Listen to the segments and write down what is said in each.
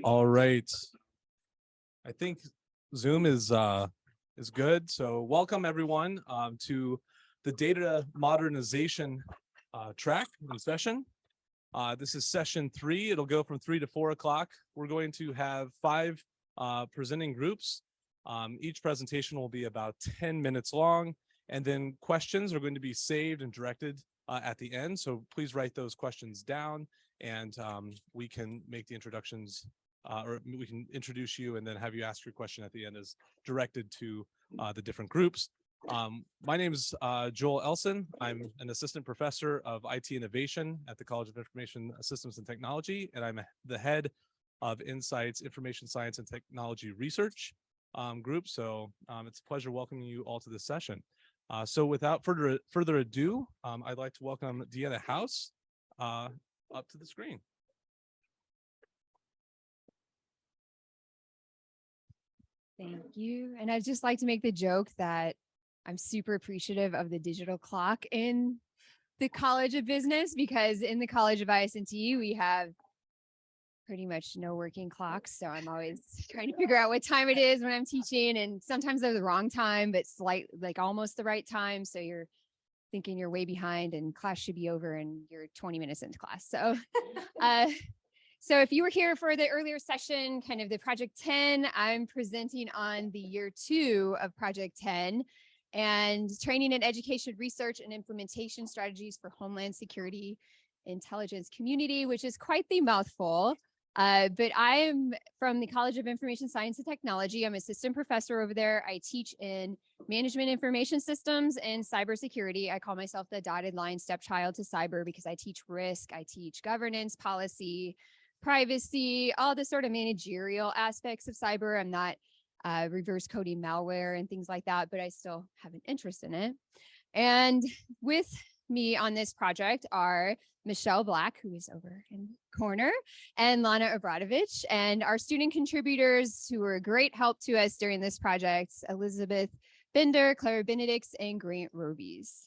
All right. I think Zoom is good. So welcome everyone to the data modernization track and session. This is session 3. It'll go from 3 to 4 o'clock. We're going to have 5 presenting groups. Each presentation will be about 10 minutes long, and then questions are going to be saved and directed at the end. So please write those questions down, and we can make the introductions, or we can introduce you and then have you ask your question at the end as directed to the different groups. My name is Joel Elson. I'm an assistant professor of IT innovation at the College of Information Systems and Technology, and I'm the head of NCITE's Information Science and Technology Research group. So it's a pleasure welcoming you all to this session. So without further ado, I'd like to welcome Deanna House up to the screen. Thank you. And I'd just like to make the joke that I'm super appreciative of the digital clock in the College of Business, because in the College of IS&T, we have pretty much no working clocks. So I'm always trying to figure out what time it is when I'm teaching. And sometimes they're the wrong time, but like almost the right time. So you're thinking you're way behind and class should be over and you're 20 minutes into class. So so if you were here for the earlier session, kind of the Project 10, I'm presenting on the year 2 of Project 10 and training and education research and implementation strategies for Homeland Security Intelligence Community, which is quite the mouthful. But I am from the College of Information Science and Technology. I'm assistant professor over there. I teach in management information systems and cybersecurity. I call myself the dotted line stepchild to cyber because I teach risk, I teach governance, policy, privacy, all the sort of managerial aspects of cyber. I'm not reverse coding malware and things like that, but I still have an interest in it. And with me on this project are Michelle Black, who is over in the corner, and Lana Obradovich, and our student contributors who were a great help to us during this project, Elizabeth Bender, Clara Benedicts, and Grant Robies.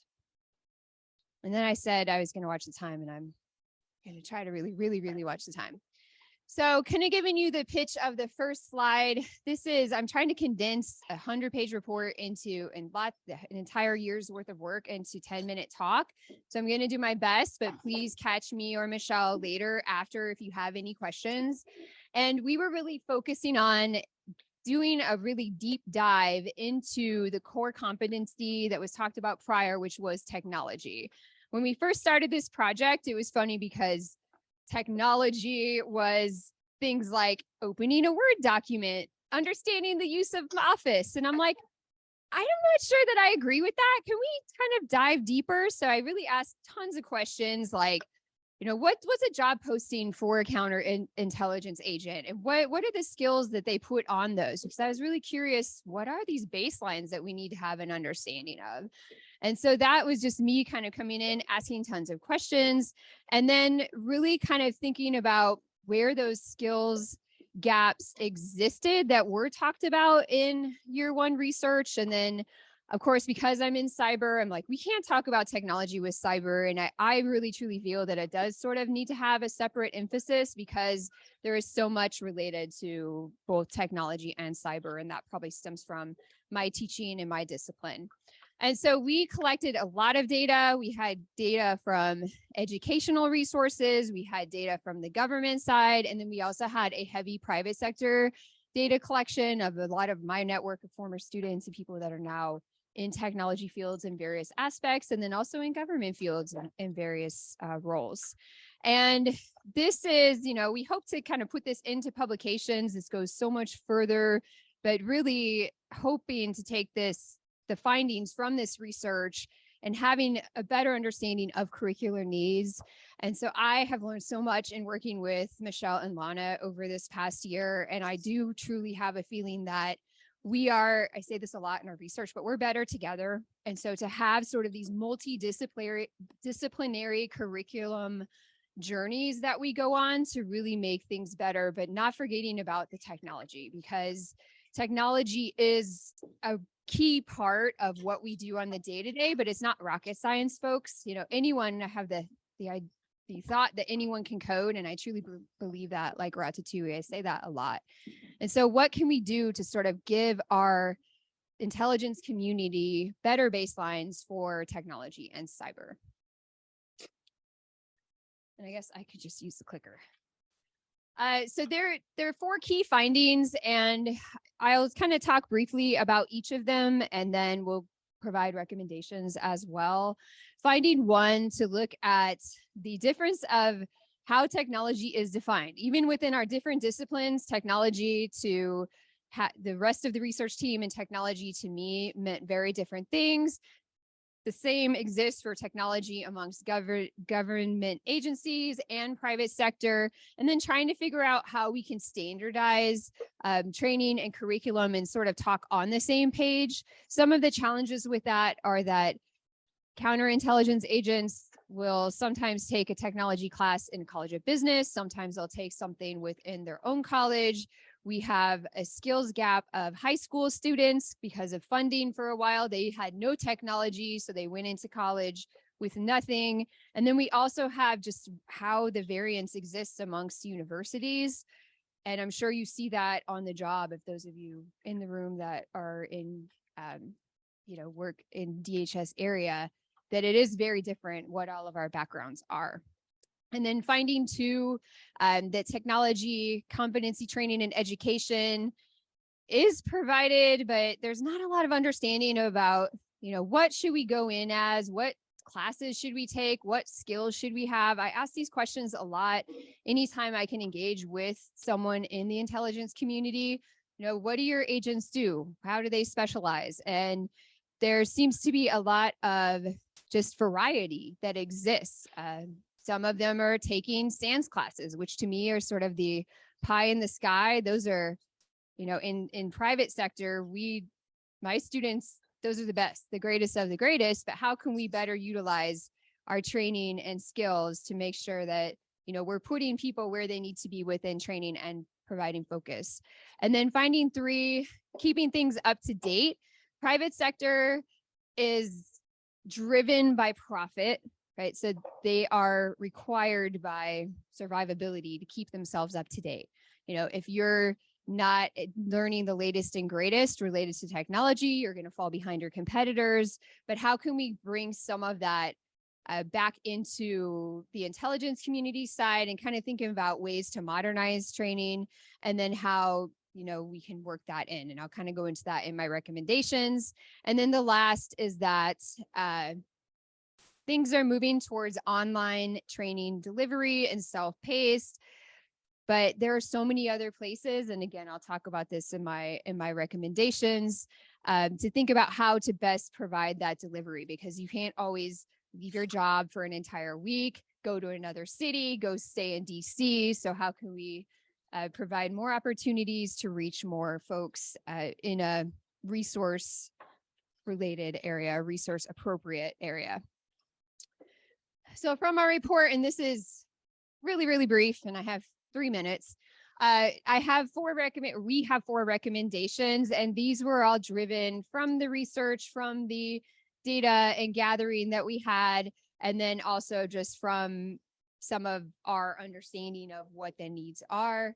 And then I said I was going to watch the time, and I'm going to try to really watch the time. So kind of giving you the pitch of the first slide. I'm trying to condense a 100-page report into an entire year's worth of work into 10-minute talk. So I'm going to do my best, but please catch me or Michelle later after if you have any questions. And we were really focusing on doing a really deep dive into the core competency that was talked about prior, which was technology. When we first started this project, it was funny because technology was things like opening a Word document, understanding the use of Office. And I'm like, I'm not sure that I agree with that. Can we kind of dive deeper? So I really asked tons of questions like, what's a job posting for a counterintelligence agent? And what are the skills that they put on those? Because I was really curious, what are these baselines that we need to have an understanding of? And so that was just me kind of coming in, asking tons of questions, and then really kind of thinking about where those skills gaps existed that were talked about in year 1 research. And then, of course, because I'm in cyber, I'm like, we can't talk about technology with cyber. And I really, truly feel that it does sort of need to have a separate emphasis because there is so much related to both technology and cyber. And that probably stems from my teaching and my discipline. And so we collected a lot of data. We had data from educational resources. We had data from the government side. And then we also had a heavy private sector data collection of a lot of my network of former students and people that are now in technology fields in various aspects, and then also in government fields in various roles. And this is, we hope to kind of put this into publications. This goes so much further, but really hoping to take the findings from this research and having a better understanding of curricular needs. And so I have learned so much in working with Michelle and Lana over this past year. And I do truly have a feeling that I say this a lot in our research, but we're better together. And so to have sort of these multidisciplinary curriculum journeys that we go on to really make things better, but not forgetting about the technology, because technology is a key part of what we do on the day-to-day, but it's not rocket science, folks. Anyone have the the thought that anyone can code. And I truly believe that, like Ratatouille, I say that a lot. And so what can we do to sort of give our intelligence community better baselines for technology and cyber? And I guess I could just use the clicker. So there are 4 key findings, and I'll kind of talk briefly about each of them, and then we'll provide recommendations as well. Finding 1, to look at the difference of how technology is defined. Even within our different disciplines, technology to the rest of the research team and technology to me meant very different things. The same exists for technology amongst government agencies and private sector, and then trying to figure out how we can standardize training and curriculum and sort of talk on the same page. Some of the challenges with that are that counterintelligence agents will sometimes take a technology class in a college of business. Sometimes they'll take something within their own college. We have a skills gap of high school students because of funding. For a while, they had no technology, so they went into college with nothing. And then we also have just how the variance exists amongst universities. And I'm sure you see that on the job, if those of you in the room that are in, work in DHS area, that it is very different what all of our backgrounds are. And then finding 2, that technology competency training and education is provided, but there's not a lot of understanding about, what should we go in as, what classes should we take, what skills should we have? I ask these questions a lot anytime I can engage with someone in the intelligence community. What do your agents do? How do they specialize? And there seems to be a lot of just variety that exists. Some of them are taking SANS classes, which to me are sort of the pie in the sky. Those are, in private sector, my students, those are the best, the greatest of the greatest, but how can we better utilize our training and skills to make sure that, we're putting people where they need to be within training and providing focus. And then finding 3, keeping things up to date. Private sector is driven by profit, right? So they are required by survivability to keep themselves up to date. If you're not learning the latest and greatest related to technology, you're going to fall behind your competitors. But how can we bring some of that back into the intelligence community side and kind of thinking about ways to modernize training, and then how we can work that in? And I'll kind of go into that in my recommendations. And then the last is that things are moving towards online training delivery and self-paced, but there are so many other places. And again, I'll talk about this in my recommendations, to think about how to best provide that delivery, because you can't always leave your job for an entire week, go to another city, go stay in DC. So how can we provide more opportunities to reach more folks in a resource related area, resource appropriate area? So from our report, and this is really, really brief, and I have 3 minutes, we have 4 recommendations, and these were all driven from the research, from the data and gathering that we had, and then also just from some of our understanding of what the needs are.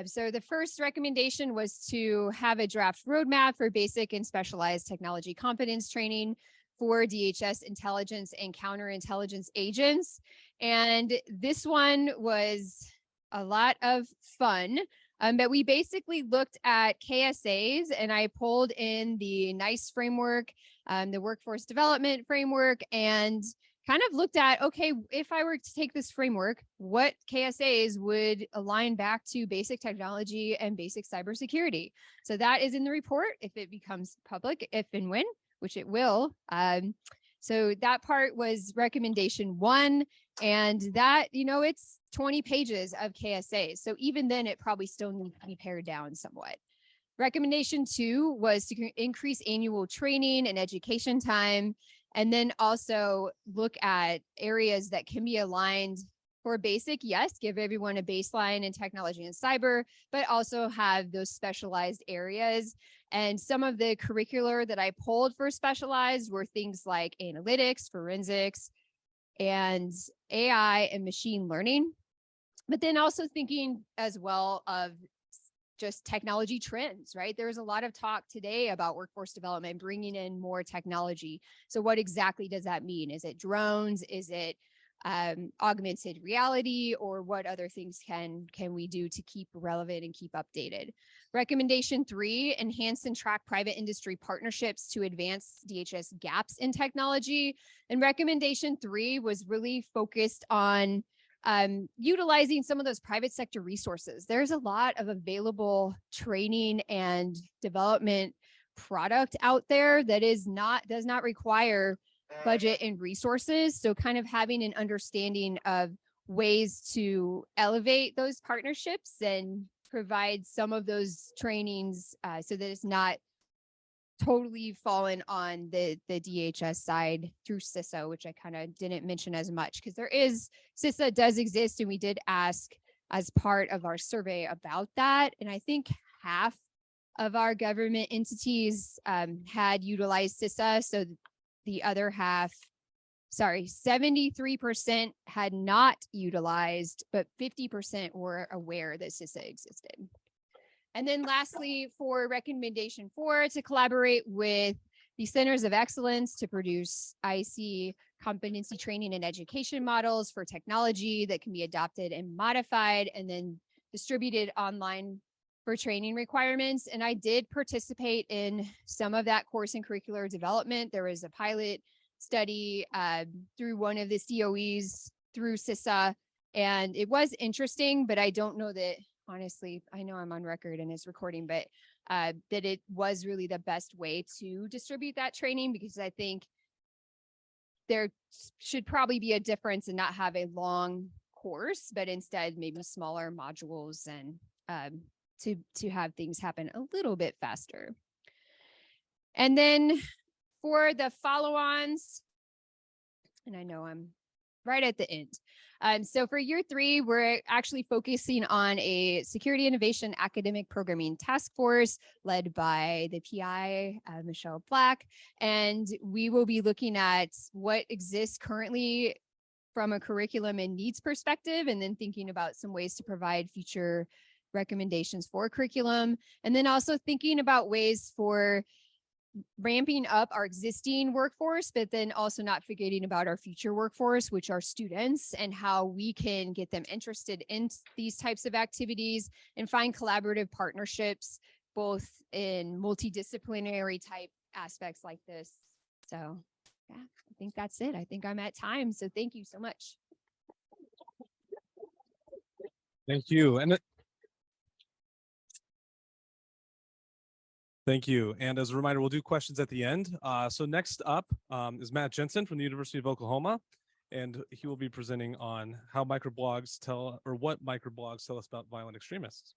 So the first recommendation was to have a draft roadmap for basic and specialized technology competence training for DHS intelligence and counterintelligence agents. And this one was a lot of fun, but we basically looked at KSAs, and I pulled in the NICE framework, the workforce development framework, and kind of looked at, okay, if I were to take this framework, what KSAs would align back to basic technology and basic cybersecurity? So that is in the report if it becomes public, if and when, which it will. So that part was recommendation 1, and that, it's 20 pages of KSAs. So even then, it probably still needs to be pared down somewhat. Recommendation 2 was to increase annual training and education time, and then also look at areas that can be aligned for basic, yes, give everyone a baseline in technology and cyber, but also have those specialized areas. And some of the curricular that I pulled for specialized were things like analytics, forensics, and AI and machine learning, but then also thinking as well of just technology trends, right? There's a lot of talk today about workforce development, bringing in more technology. So what exactly does that mean? Is it drones? Is it augmented reality, or what other things can we do to keep relevant and keep updated? Recommendation 3, enhance and track private industry partnerships to advance DHS gaps in technology. And recommendation 3 was really focused on utilizing some of those private sector resources. There's a lot of available training and development product out there that does not require budget and resources. So kind of having an understanding of ways to elevate those partnerships and provide some of those trainings so that it's not totally fallen on the DHS side through CISA, which I kind of didn't mention as much because CISA does exist, and we did ask as part of our survey about that. And I think half of our government entities had utilized CISA. So the other half, 73% had not utilized, but 50% were aware that CISA existed. And then lastly, for recommendation 4, to collaborate with the Centers of Excellence to produce IC competency training and education models for technology that can be adopted and modified and then distributed online for training requirements. And I did participate in some of that course and curricular development. There was a pilot study through one of the COEs through CISA, and it was interesting, but I don't know that, honestly, I know I'm on record and it's recording, but that it was really the best way to distribute that training, because I think there should probably be a difference in not have a long course, but instead maybe smaller modules and to have things happen a little bit faster. And then for the follow-ons, and I know I'm right at the end. So for year 3, we're actually focusing on a security innovation academic programming task force led by the PI, Michelle Black. And we will be looking at what exists currently from a curriculum and needs perspective, and then thinking about some ways to provide future recommendations for curriculum. And then also thinking about ways for ramping up our existing workforce, but then also not forgetting about our future workforce, which are students, and how we can get them interested in these types of activities and find collaborative partnerships, both in multidisciplinary type aspects like this. So yeah, I think that's it. I think I'm at time. So thank you so much. Thank you. Thank you. And as a reminder, we'll do questions at the end. So next up is Matt Jensen from the University of Oklahoma, and he will be presenting on how microblogs tell, or what microblogs tell us about violent extremists.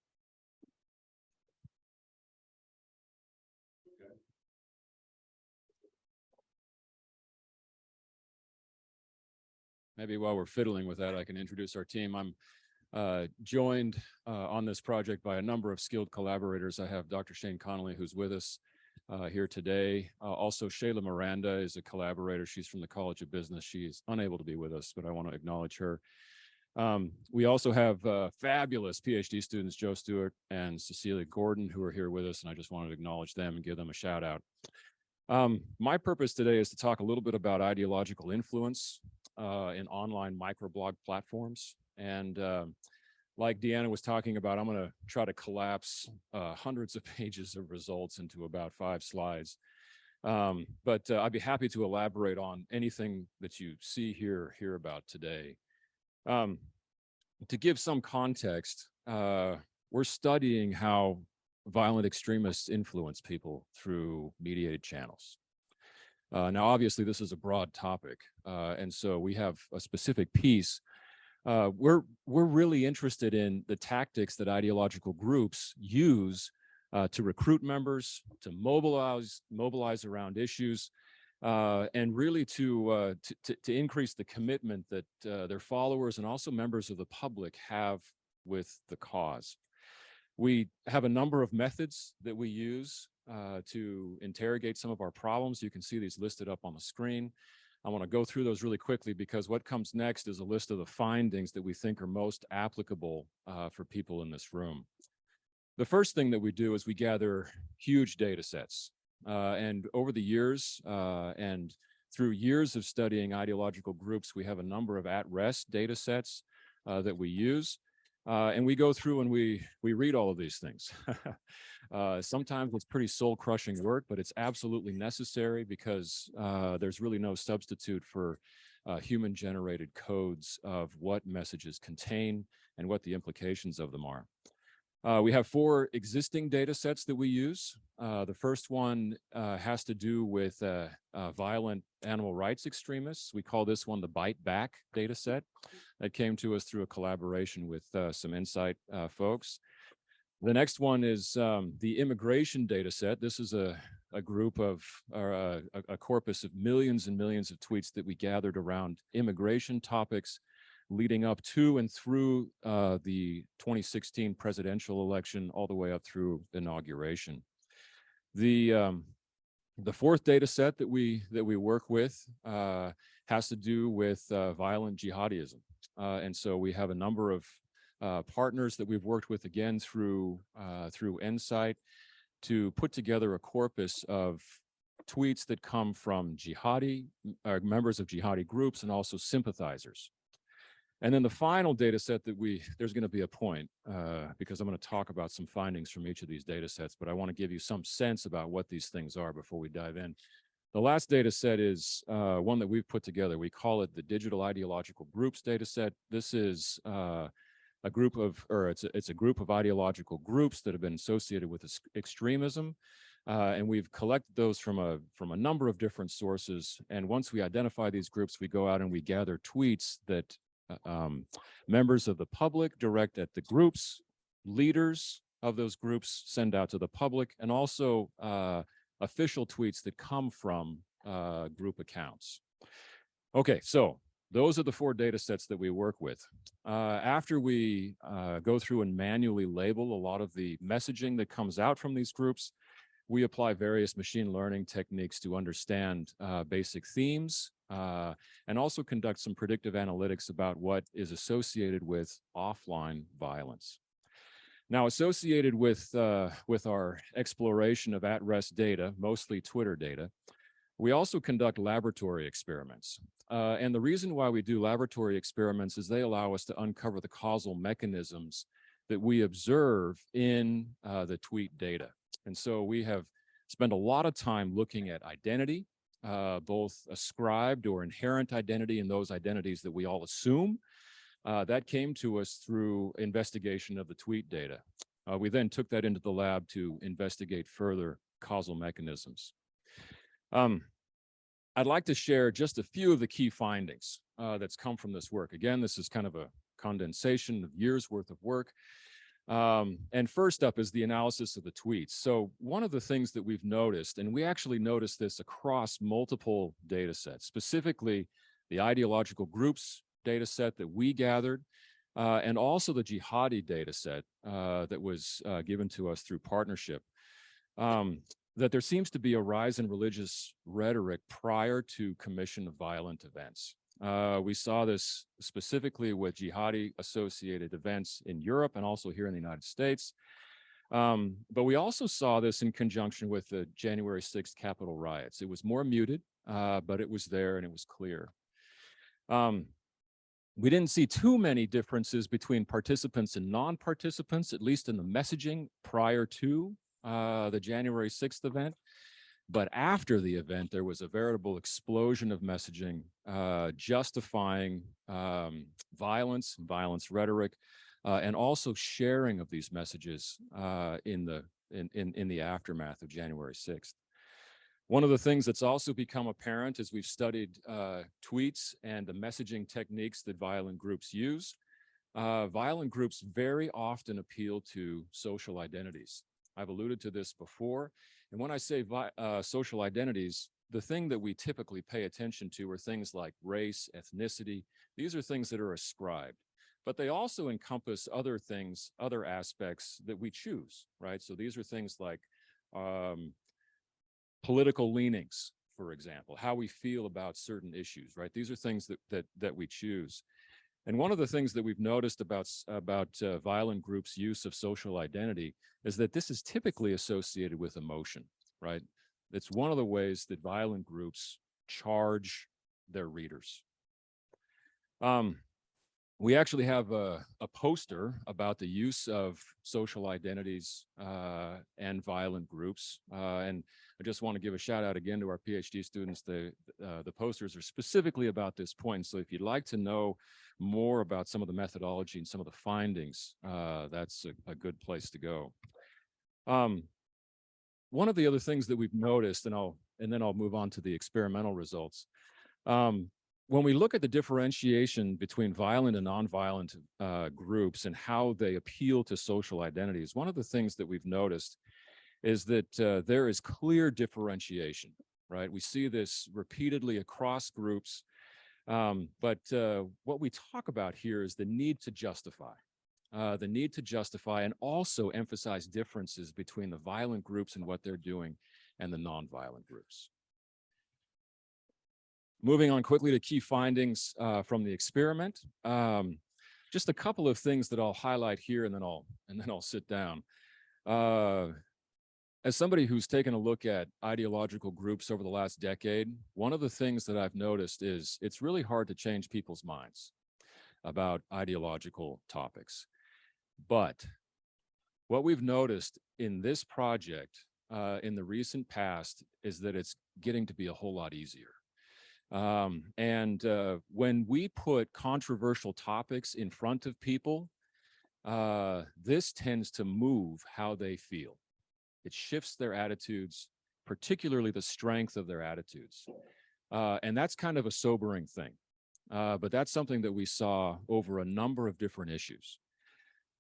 Maybe while we're fiddling with that, I can introduce our team. I'm joined on this project by a number of skilled collaborators. I have Dr. Shane Connolly, who's with us here today. Also, Shayla Miranda is a collaborator. She's from the College of Business. She's unable to be with us, but I want to acknowledge her. We also have fabulous PhD students, Joe Stewart and Cecilia Gordon, who are here with us, and I just wanted to acknowledge them and give them a shout out. My purpose today is to talk a little bit about ideological influence in online microblog platforms. And like Deanna was talking about, I'm going to try to collapse hundreds of pages of results into about 5 slides. But I'd be happy to elaborate on anything that you see here or hear about today. To give some context, we're studying how violent extremists influence people through mediated channels. Now, obviously, this is a broad topic, and so we have a specific piece. We're really interested in the tactics that ideological groups use to recruit members, to mobilize around issues, and really to increase the commitment that their followers and also members of the public have with the cause. We have a number of methods that we use to interrogate some of our problems. You can see these listed up on the screen. I want to go through those really quickly because what comes next is a list of the findings that we think are most applicable for people in this room. The first thing that we do is we gather huge data sets. And over the years and through years of studying ideological groups, we have a number of at-rest data sets that we use. And we go through and we read all of these things. Sometimes it's pretty soul-crushing work, but it's absolutely necessary because there's really no substitute for human-generated codes of what messages contain and what the implications of them are. We have 4 existing data sets that we use. The first one has to do with violent animal rights extremists. We call this one the Bite Back data set that came to us through a collaboration with some NCITE folks. The next one is the immigration data set. This is a group of, or a corpus of millions and millions of tweets that we gathered around immigration topics leading up to and through the 2016 presidential election, all the way up through inauguration. The fourth data set that we work with has to do with violent jihadism. And so we have a number of partners that we've worked with, again, through NCITE, to put together a corpus of tweets that come from members of jihadi groups and also sympathizers. And then the final data set that there's going to be a point because I'm going to talk about some findings from each of these data sets, but I want to give you some sense about what these things are before we dive in. The last data set is one that we've put together. We call it the Digital Ideological Groups data set. This is a group of, or it's a group of ideological groups that have been associated with extremism. And we've collected those from a number of different sources. And once we identify these groups, we go out and we gather tweets that members of the public direct at the groups, leaders of those groups send out to the public, and also official tweets that come from group accounts. Okay, so those are the 4 data sets that we work with. After we go through and manually label a lot of the messaging that comes out from these groups, we apply various machine learning techniques to understand basic themes and also conduct some predictive analytics about what is associated with offline violence. Now, associated with our exploration of at-rest data, mostly Twitter data, we also conduct laboratory experiments. And the reason why we do laboratory experiments is they allow us to uncover the causal mechanisms that we observe in the tweet data. And so we have spent a lot of time looking at identity, both ascribed or inherent identity and those identities that we all assume. That came to us through investigation of the tweet data. We then took that into the lab to investigate further causal mechanisms. I'd like to share just a few of the key findings that's come from this work. Again, this is kind of a condensation of years worth of work. And first up is the analysis of the tweets. So one of the things that we've noticed, and we actually noticed this across multiple data sets, specifically the ideological groups data set that we gathered, and also the jihadi data set that was given to us through partnership, that there seems to be a rise in religious rhetoric prior to commission of violent events. We saw this specifically with jihadi-associated events in Europe and also here in the United States. But we also saw this in conjunction with the January 6th Capitol riots. It was more muted, but it was there and it was clear. We didn't see too many differences between participants and non-participants, at least in the messaging prior to the January 6th event. But after the event, there was a veritable explosion of messaging justifying violence rhetoric, and also sharing of these messages in the aftermath of January 6th. One of the things that's also become apparent as we've studied tweets and the messaging techniques that violent groups use, violent groups very often appeal to social identities. I've alluded to this before. And when I say social identities, the thing that we typically pay attention to are things like race, ethnicity. These are things that are ascribed, but they also encompass other things, other aspects that we choose, right? So these are things like political leanings, for example, how we feel about certain issues, right? These are things that we choose. And one of the things that we've noticed about violent groups' use of social identity is that this is typically associated with emotion, right? It's one of the ways that violent groups charge their readers. We actually have a poster about the use of social identities and violent groups. And I just want to give a shout out again to our PhD students. The posters are specifically about this point. So if you'd like to know more about some of the methodology and some of the findings, that's a good place to go. One of the other things that we've noticed, and then I'll move on to the experimental results. When we look at the differentiation between violent and nonviolent groups and how they appeal to social identities, one of the things that we've noticed is that there is clear differentiation, right? We see this repeatedly across groups, but what we talk about here is the need to justify and also emphasize differences between the violent groups and what they're doing and the nonviolent groups. Moving on quickly to key findings from the experiment. Just a couple of things that I'll highlight here, and then I'll sit down. As somebody who's taken a look at ideological groups over the last decade, one of the things that I've noticed is it's really hard to change people's minds about ideological topics. But what we've noticed in this project in the recent past is that it's getting to be a whole lot easier. When we put controversial topics in front of people, this tends to move how they feel. It shifts their attitudes, particularly the strength of their attitudes. And that's kind of a sobering thing. But that's something that we saw over a number of different issues.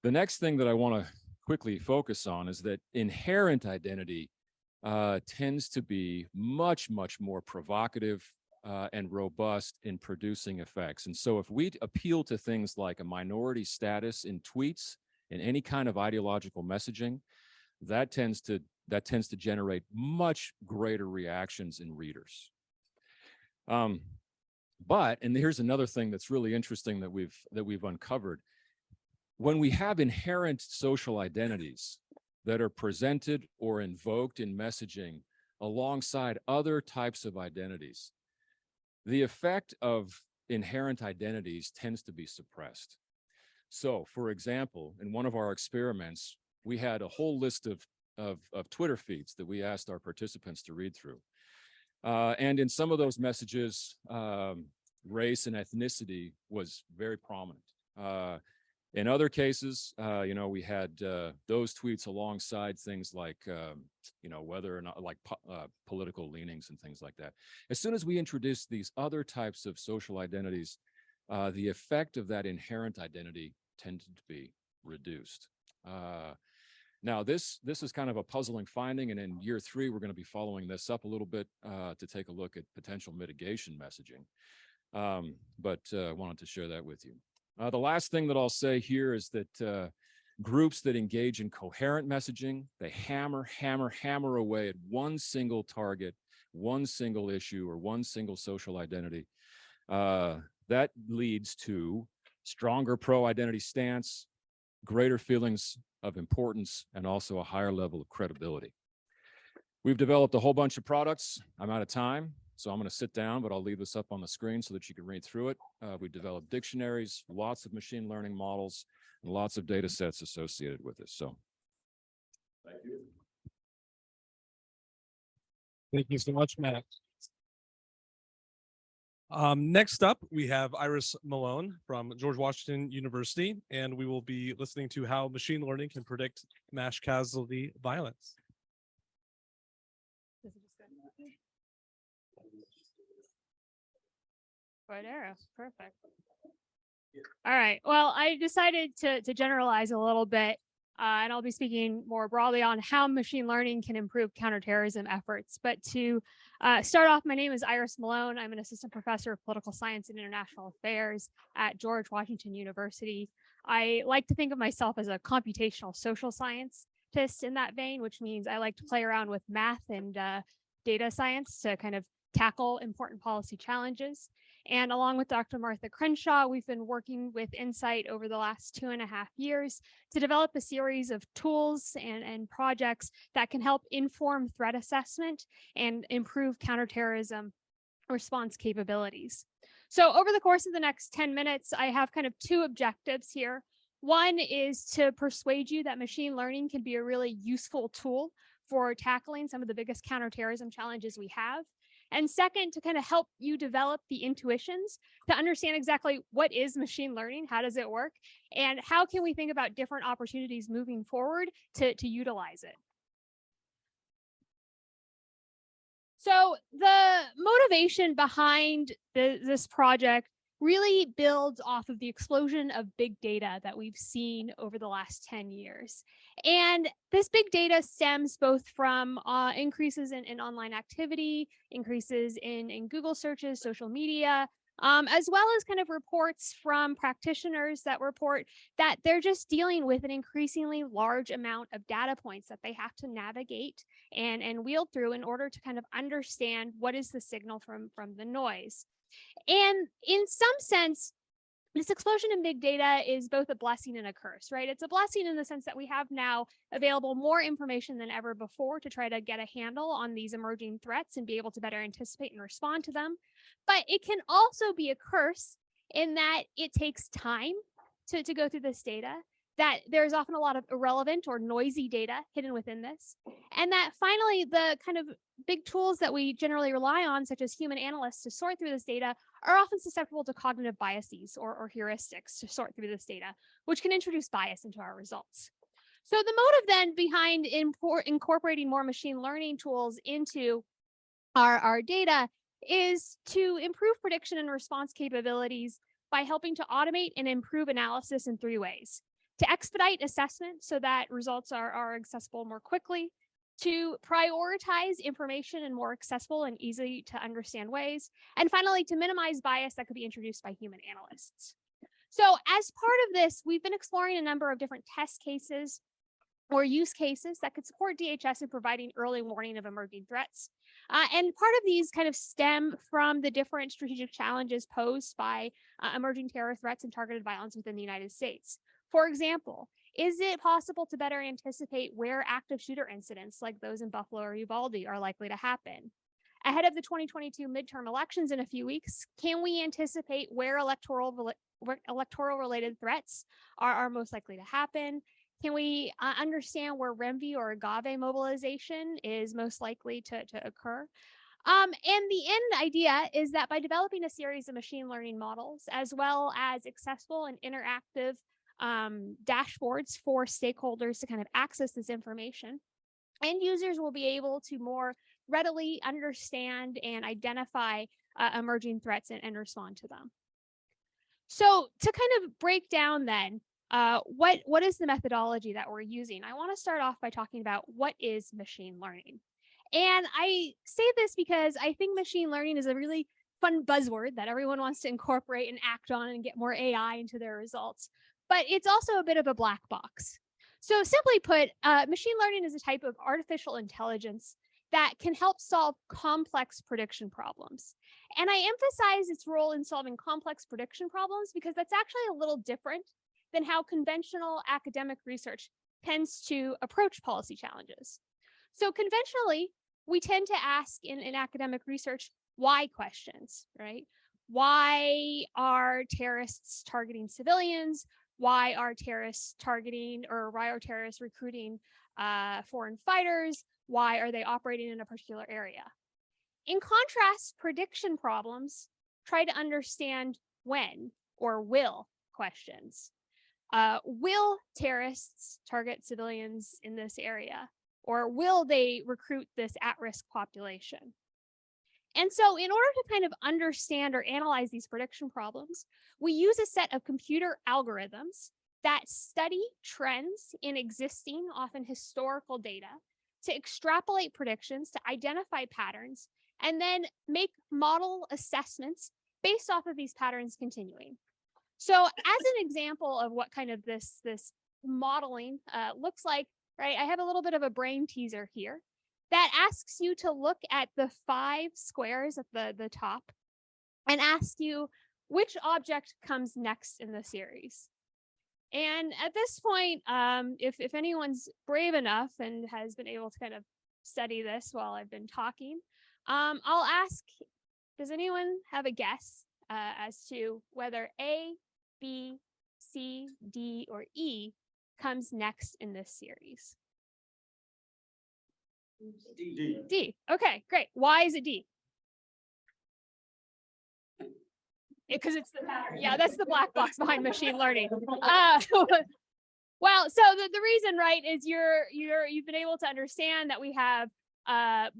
The next thing that I want to quickly focus on is that inherent identity tends to be much, much more provocative and robust in producing effects. And so if we appeal to things like a minority status in tweets, in any kind of ideological messaging, that tends to generate much greater reactions in readers. But, and here's another thing that's really interesting that we've uncovered. When we have inherent social identities that are presented or invoked in messaging alongside other types of identities, the effect of inherent identities tends to be suppressed. So, for example, in one of our experiments, we had a whole list of Twitter feeds that we asked our participants to read through. And in some of those messages, race and ethnicity was very prominent. In other cases, we had those tweets alongside things like, whether or not like political leanings and things like that. As soon as we introduced these other types of social identities, the effect of that inherent identity tended to be reduced. Now, this is kind of a puzzling finding, and in year 3, we're going to be following this up a little bit to take a look at potential mitigation messaging. But I wanted to share that with you. The last thing that I'll say here is that groups that engage in coherent messaging, they hammer away at one single target, one single issue, or one single social identity. That leads to stronger pro-identity stance, greater feelings of importance, and also a higher level of credibility. We've developed a whole bunch of products. I'm out of time, so I'm going to sit down, but I'll leave this up on the screen so that you can read through it. We developed dictionaries, lots of machine learning models, and lots of data sets associated with this. So, thank you. Thank you so much, Matt. Next up, we have Iris Malone from George Washington University, and we will be listening to how machine learning can predict mass casualty violence. Right arrow, perfect. All right, well, I decided to generalize a little bit, and I'll be speaking more broadly on how machine learning can improve counterterrorism efforts. But to start off, my name is Iris Malone. I'm an assistant professor of political science and international affairs at George Washington University. I like to think of myself as a computational social scientist in that vein, which means I like to play around with math and data science to kind of tackle important policy challenges. And along with Dr. Martha Crenshaw, we've been working with NCITE over the last 2.5 years to develop a series of tools and projects that can help inform threat assessment and improve counterterrorism response capabilities. So over the course of the next 10 minutes, I have kind of two objectives here. One is to persuade you that machine learning can be a really useful tool for tackling some of the biggest counterterrorism challenges we have. And second, to kind of help you develop the intuitions to understand exactly what is machine learning, how does it work, and how can we think about different opportunities moving forward to utilize it. So the motivation behind this project really builds off of the explosion of big data that we've seen over the last 10 years. And this big data stems both from increases in online activity, increases in Google searches, social media, as well as kind of reports from practitioners that report that they're just dealing with an increasingly large amount of data points that they have to navigate and wield through in order to kind of understand what is the signal from the noise. And in some sense, this explosion in big data is both a blessing and a curse, right? It's a blessing in the sense that we have now available more information than ever before to try to get a handle on these emerging threats and be able to better anticipate and respond to them. But it can also be a curse in that it takes time to go through this data, that there's often a lot of irrelevant or noisy data hidden within this, and that finally the kind of big tools that we generally rely on, such as human analysts to sort through this data, are often susceptible to cognitive biases or heuristics to sort through this data, which can introduce bias into our results. So the motive then behind incorporating more machine learning tools into our data is to improve prediction and response capabilities by helping to automate and improve analysis in 3 ways: to expedite assessment so that results are accessible more quickly, to prioritize information in more accessible and easy to understand ways, and finally, to minimize bias that could be introduced by human analysts. So as part of this, we've been exploring a number of different test cases or use cases that could support DHS in providing early warning of emerging threats. And part of these kind of stem from the different strategic challenges posed by emerging terror threats and targeted violence within the United States. For example, is it possible to better anticipate where active shooter incidents like those in Buffalo or Uvalde are likely to happen? Ahead of the 2022 midterm elections in a few weeks, can we anticipate where electoral related threats are most likely to happen? Can we understand where REMVI or agave mobilization is most likely to occur? And the end idea is that by developing a series of machine learning models, as well as accessible and interactive dashboards for stakeholders to kind of access this information, end users will be able to more readily understand and identify emerging threats and respond to them. So to kind of break down then, what is the methodology that we're using? I want to start off by talking about what is machine learning. And I say this because I think machine learning is a really fun buzzword that everyone wants to incorporate and act on and get more AI into their results. But it's also a bit of a black box. So simply put, machine learning is a type of artificial intelligence that can help solve complex prediction problems. And I emphasize its role in solving complex prediction problems because that's actually a little different than how conventional academic research tends to approach policy challenges. So conventionally, we tend to ask in academic research, why questions, right? Why are terrorists targeting civilians? Why are terrorists targeting, or why are terrorists recruiting foreign fighters? Why are they operating in a particular area? In contrast, prediction problems try to understand when or will questions. Will terrorists target civilians in this area? Or will they recruit this at-risk population? And so in order to kind of understand or analyze these prediction problems, we use a set of computer algorithms that study trends in existing, often historical data, to extrapolate predictions, to identify patterns, and then make model assessments based off of these patterns continuing. So as an example of what kind of this modeling looks like, right, I have a little bit of a brain teaser here. that asks you to look at the 5 squares at the top and ask you which object comes next in the series. And at this point, if anyone's brave enough and has been able to kind of study this while I've been talking, I'll ask, does anyone have a guess as to whether A, B, C, D, or E comes next in this series? D. D. Okay, great. Why is it D? Because it's the pattern. Yeah, that's the black box behind machine learning. Well, so the reason, right, is you've been able to understand that we have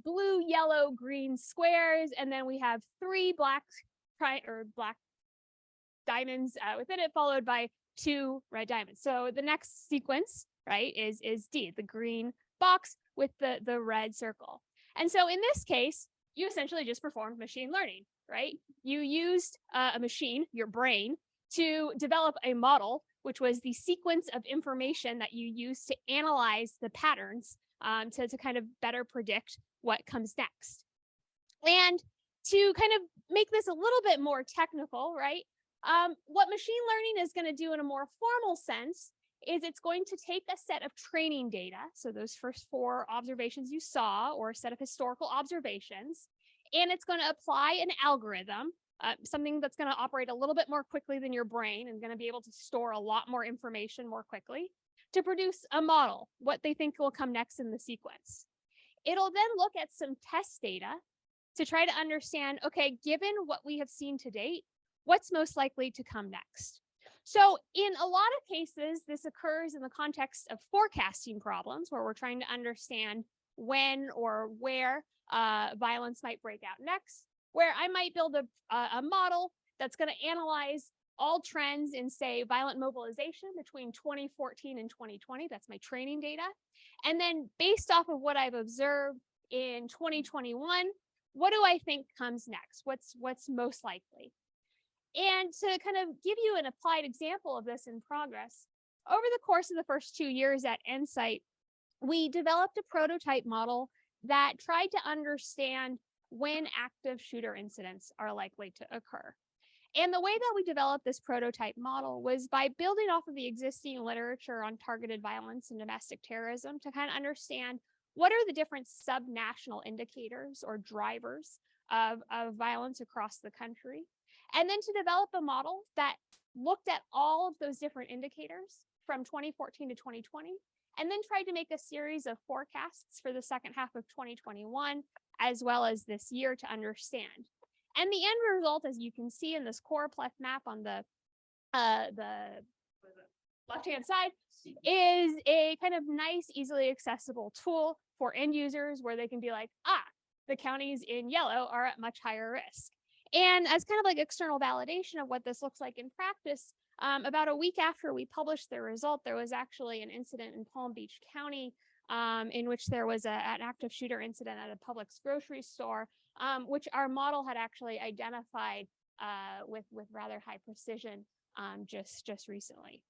blue, yellow, green squares, and then we have 3 black diamonds within it, followed by 2 red diamonds. So the next sequence, right, is D, the green box with the red circle. And so in this case, you essentially just performed machine learning, right? You used a machine, your brain, to develop a model, which was the sequence of information that you use to analyze the patterns to kind of better predict what comes next. And to kind of make this a little bit more technical, right? What machine learning is going to do in a more formal sense is it's going to take a set of training data, so those first 4 observations you saw, or a set of historical observations, and it's going to apply an algorithm, something that's going to operate a little bit more quickly than your brain and going to be able to store a lot more information more quickly to produce a model, what they think will come next in the sequence. It'll then look at some test data to try to understand, okay, given what we have seen to date, what's most likely to come next? So in a lot of cases, this occurs in the context of forecasting problems where we're trying to understand when or where violence might break out next, where I might build a model that's going to analyze all trends in, say, violent mobilization between 2014 and 2020. That's my training data. And then based off of what I've observed in 2021, what do I think comes next? What's most likely? And to kind of give you an applied example of this in progress, over the course of the first 2 years at NCITE, we developed a prototype model that tried to understand when active shooter incidents are likely to occur. And the way that we developed this prototype model was by building off of the existing literature on targeted violence and domestic terrorism to kind of understand what are the different subnational indicators or drivers of violence across the country. And then to develop a model that looked at all of those different indicators from 2014 to 2020, and then tried to make a series of forecasts for the second half of 2021, as well as this year to understand. And the end result, as you can see in this choropleth map on the left-hand side, is a kind of nice, easily accessible tool for end users where they can be like, the counties in yellow are at much higher risk. And as kind of like external validation of what this looks like in practice, about a week after we published the result, there was actually an incident in Palm Beach County in which there was an active shooter incident at a Publix grocery store, which our model had actually identified with rather high precision just recently.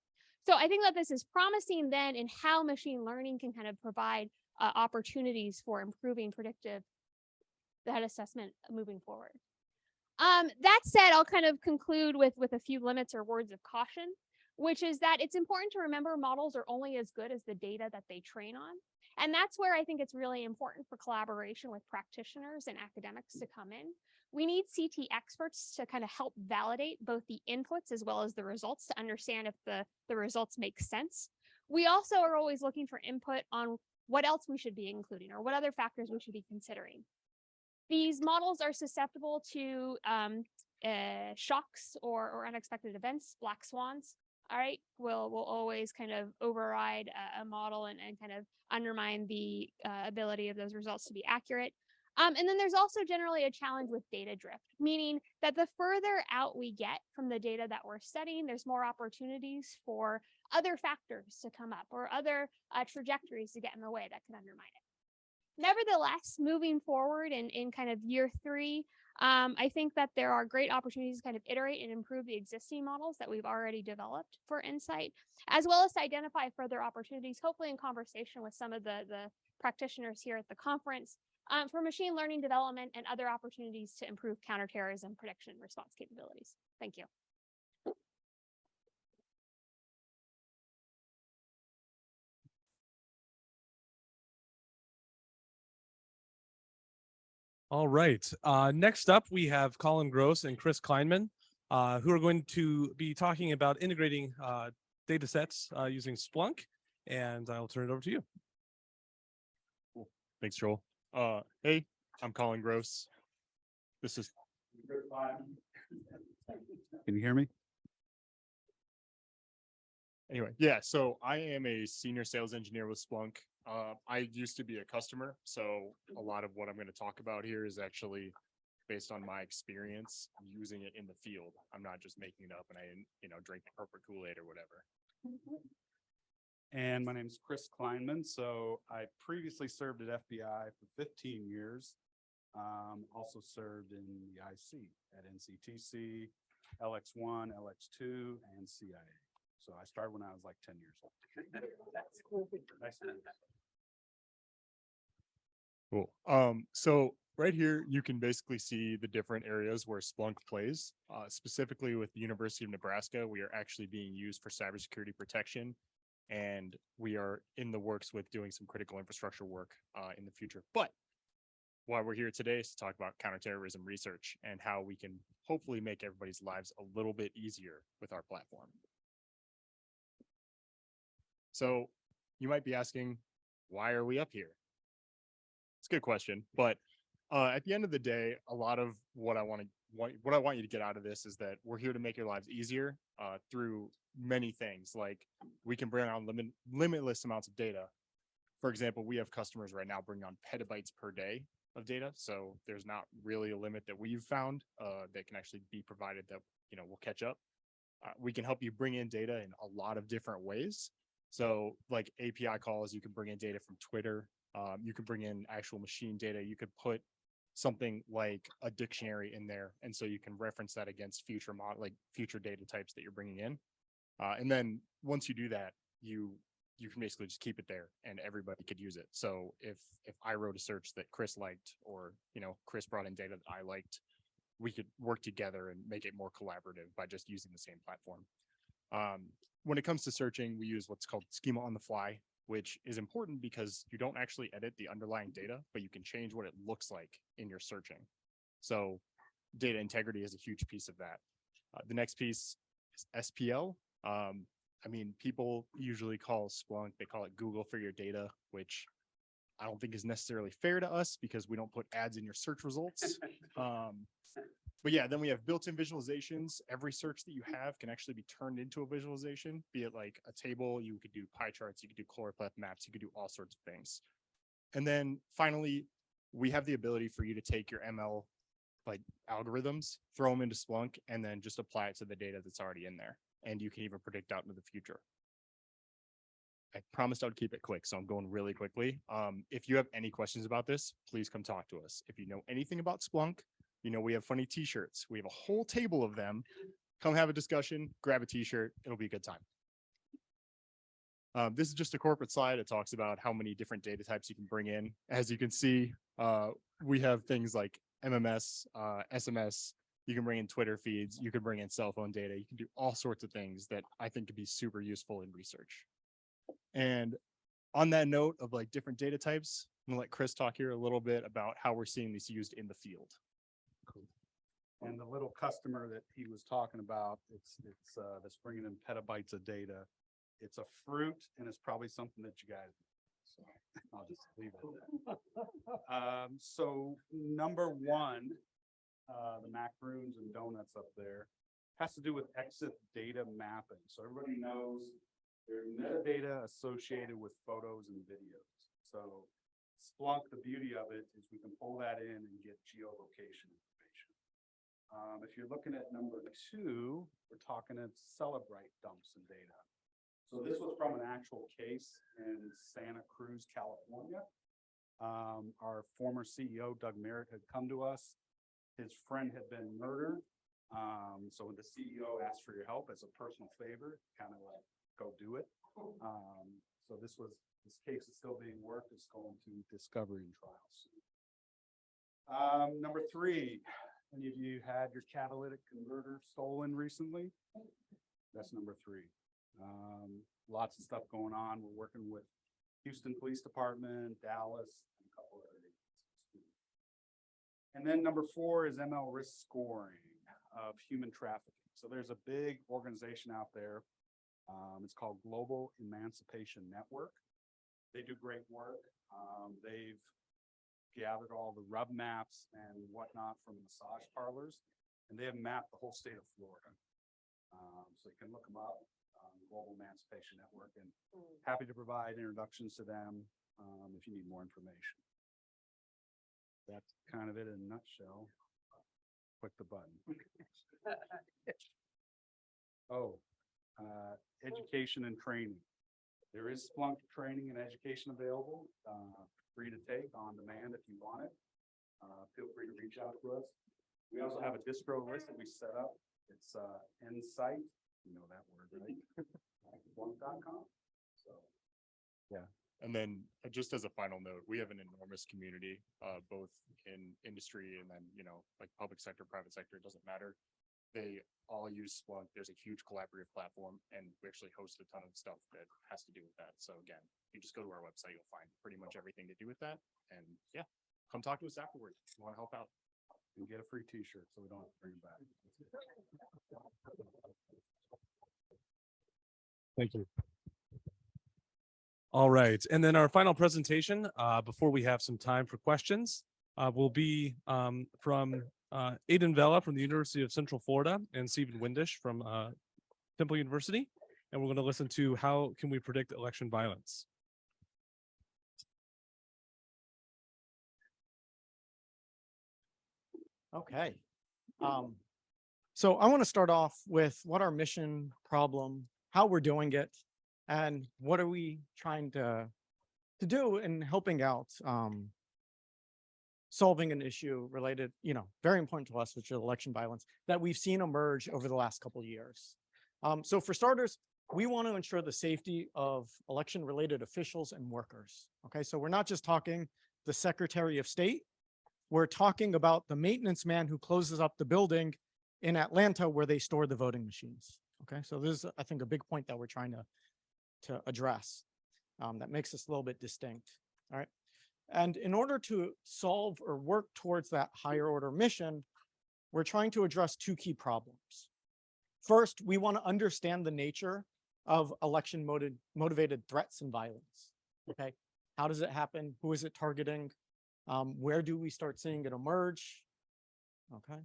So I think that this is promising then in how machine learning can kind of provide opportunities for improving predictive threat assessment moving forward. That said, I'll kind of conclude with a few limits or words of caution, which is that it's important to remember models are only as good as the data that they train on. And that's where I think it's really important for collaboration with practitioners and academics to come in. We need CT experts to kind of help validate both the inputs as well as the results to understand if the results make sense. We also are always looking for input on what else we should be including or what other factors we should be considering. These models are susceptible to shocks or unexpected events, black swans. All right, will always kind of override a model and kind of undermine the ability of those results to be accurate. And then there's also generally a challenge with data drift, meaning that the further out we get from the data that we're studying, there's more opportunities for other factors to come up or other trajectories to get in the way that can undermine it. Nevertheless, moving forward in kind of year 3, I think that there are great opportunities to kind of iterate and improve the existing models that we've already developed for NCITE, as well as to identify further opportunities, hopefully in conversation with some of the practitioners here at the conference for machine learning development and other opportunities to improve counterterrorism prediction and response capabilities. Thank you. All right. Next up, we have Colin Gross and Chris Kleinman, who are going to be talking about integrating data sets using Splunk. And I'll turn it over to you. Cool. Thanks, Joel. Hey, I'm Colin Gross. This is. Can you hear me? Anyway, yeah, so I am a senior sales engineer with Splunk. I used to be a customer, so a lot of what I'm going to talk about here is actually based on my experience using it in the field. I'm not just making it up and I didn't, drink the corporate Kool-Aid or whatever. And my name is Chris Kleinman. So I previously served at FBI for 15 years. Also served in the IC at NCTC, LX1, LX2, and CIA. So I started when I was like 10 years old. That's cool. Nice to meet you. Cool. So right here, you can basically see the different areas where Splunk plays. Specifically with the University of Nebraska, we are actually being used for cybersecurity protection. And we are in the works with doing some critical infrastructure work in the future. But why we're here today is to talk about counterterrorism research and how we can hopefully make everybody's lives a little bit easier with our platform. So you might be asking, why are we up here? It's a good question, but at the end of the day, a lot of what I want you to get out of this is that we're here to make your lives easier through many things. Like we can bring on limitless amounts of data. For example, we have customers right now bringing on petabytes per day of data. So there's not really a limit that we've found that can actually be provided that, will catch up. We can help you bring in data in a lot of different ways. So like API calls, you can bring in data from Twitter. You can bring in actual machine data. You could put something like a dictionary in there. And so you can reference that against future data types that you're bringing in. And then once you do that, you can basically just keep it there and everybody could use it. So if I wrote a search that Chris liked, or, Chris brought in data that I liked, we could work together and make it more collaborative by just using the same platform. When it comes to searching, we use what's called schema on the fly, which is important because you don't actually edit the underlying data, but you can change what it looks like in your searching. So data integrity is a huge piece of that. The next piece is SPL. People usually call Splunk, they call it Google for your data, which I don't think is necessarily fair to us because we don't put ads in your search results. But yeah, then we have built-in visualizations. Every search that you have can actually be turned into a visualization, be it like a table, you could do pie charts, you could do choropleth maps, you could do all sorts of things. And then finally, we have the ability for you to take your ML algorithms, throw them into Splunk, and then just apply it to the data that's already in there. And you can even predict out into the future. I promised I would keep it quick, so I'm going really quickly. If you have any questions about this, please come talk to us. If you know anything about Splunk, we have funny t-shirts. We have a whole table of them. Come have a discussion, grab a t-shirt. It'll be a good time. This is just a corporate slide. It talks about how many different data types you can bring in. As you can see, we have things like MMS, SMS. You can bring in Twitter feeds. You can bring in cell phone data. You can do all sorts of things that I think could be super useful in research. And on that note of different data types, I'm gonna let Chris talk here a little bit about how we're seeing these used in the field. Cool. And the little customer that he was talking about, it's that's bringing in petabytes of data. It's a fruit, and it's probably something that you guys. So I'll just leave it at that. So number one, the macaroons and donuts up there has to do with exit data mapping. So everybody knows there's metadata associated with photos and videos. So Splunk, the beauty of it is we can pull that in and get geolocation information. If you're looking at number two, we're talking at Celebrite dumps and data. So this was from an actual case in Santa Cruz, California. Our former CEO, Doug Merritt, had come to us. His friend had been murdered. So the CEO asked for your help as a personal favor, kind of go do it. So this was This case is still being worked. It's going to discovery and trials. Number 3, any of you had your catalytic converter stolen recently? That's number 3. Lots of stuff going on. We're working with Houston Police Department, Dallas, and a couple other agencies. And then number 4 is ML risk scoring of human trafficking. So there's a big organization out there. It's called Global Emancipation Network. They do great work. They've gathered all the rub maps and whatnot from massage parlors, and they have mapped the whole state of Florida. So you can look them up, Global Emancipation Network, and happy to provide introductions to them if you need more information. That's kind of it in a nutshell. Click the button. Education and training. There is Splunk training and education available, free to take on demand if you want it. Feel free to reach out to us. We also have a distro list that we set up. It's NCITE, you know that word, right? Splunk.com. So, yeah. And then just as a final note, we have an enormous community, both in industry and then, like public sector, private sector, it doesn't matter. They all use Splunk. There's a huge collaborative platform, and we actually host a ton of stuff that has to do with that. So again, you just go to our website, you'll find pretty much everything to do with that. And yeah, come talk to us afterwards if you want to help out. And get a free t-shirt so we don't have to bring it back. Thank you. All right, and then our final presentation, before we have some time for questions, will be from Aidan Vela from the University of Central Florida and Stephen Windish from Temple University. And we're going to listen to how can we predict election violence. Okay. So I want to start off with what our mission, problem, how we're doing it, and what are we trying to do in helping out solving an issue related, very important to us, which is election violence that we've seen emerge over the last couple of years. So for starters, we want to ensure the safety of election-related officials and workers. Okay, so we're not just talking the Secretary of State. We're talking about the maintenance man who closes up the building in Atlanta where they store the voting machines. Okay, so this is, I think, a big point that we're trying to address that makes us a little bit distinct. All right. And in order to solve or work towards that higher order mission, we're trying to address 2 key problems. First, we want to understand the nature of election motivated threats and violence. Okay, how does it happen? Who is it targeting? Where do we start seeing it emerge? Okay.